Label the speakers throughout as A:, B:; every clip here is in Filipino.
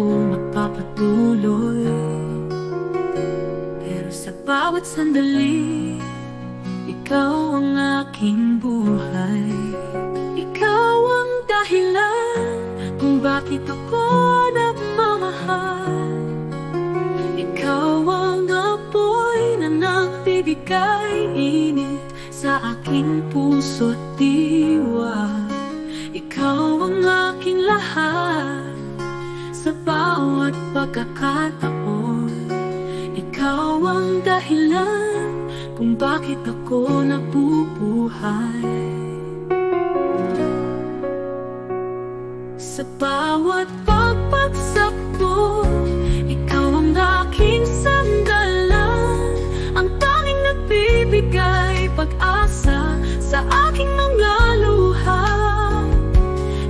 A: magpapatuloy. Pero sa bawat sandali, ikaw ang aking buhay. Ikaw ang dahilan kung bakit ako nagmamahal. Ikaw ang apoy na nagbibigay init sa aking puso't diwa. Ikaw ang aking lahat sa bawat pagkakataon. Ikaw ang dahilan kung bakit ako nabubuhay. Sa bawat pagbagsak ko, ikaw ang aking sandalan, ang tanging nagbibigay pag-asa sa aking mga luha.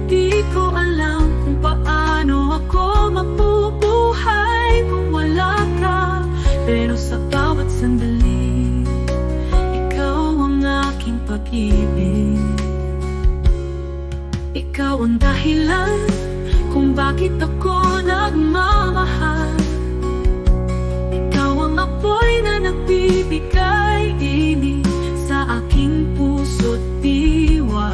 A: Di ko alam kung paano ako mabubuhay kung wala ka, pero sa bawat sandali, ikaw ang aking pag-ibig. Ikaw ang dahilan kung bakit ako nagmamahal. Ikaw ang apoy na nagbibigay init sa aking puso't diwa.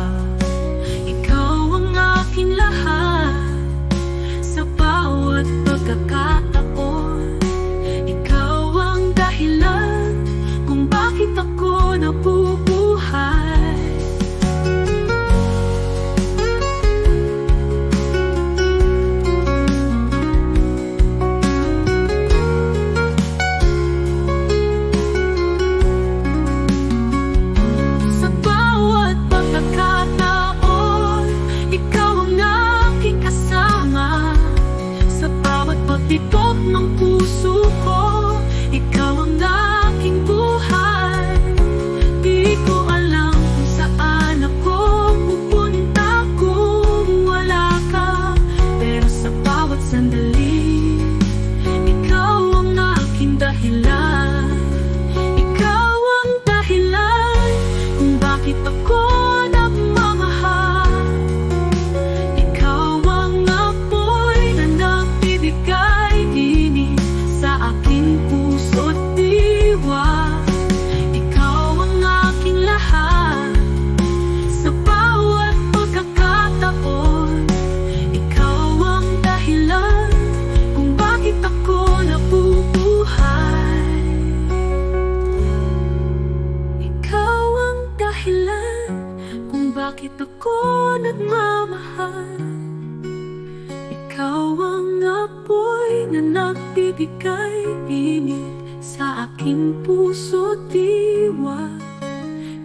A: Ikaw ang aking lahat sa bawat pagkakataon. Ikaw ang dahilan kung bakit ako nabubuhay. Bitok ng puso ko, ikaw ang aking buhay. Di ko alam kung saan ako pupunta kung wala ka, pero sa bawat sandali, ikaw ang aking dahilan. Ikaw ang dahilan kung bakit ako nagmamahal. Ikaw ang apoy na nagbibigay sa aking puso't diwa. Ikaw ang aking lahat sa bawat pagkakataon. Ikaw ang dahilan kung bakit ako nabubuhay. Ikaw ang dahilan kung bakit ako nagmamahal. Ikaw ang apoy na nagbibigay init sa aking puso't diwa.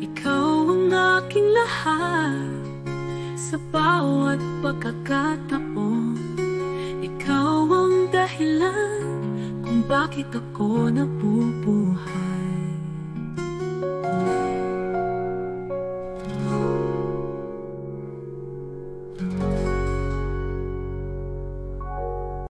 A: Ikaw ang aking lahat sa bawat pagkakataon. Ikaw ang dahilan kung bakit ako nabubuhay.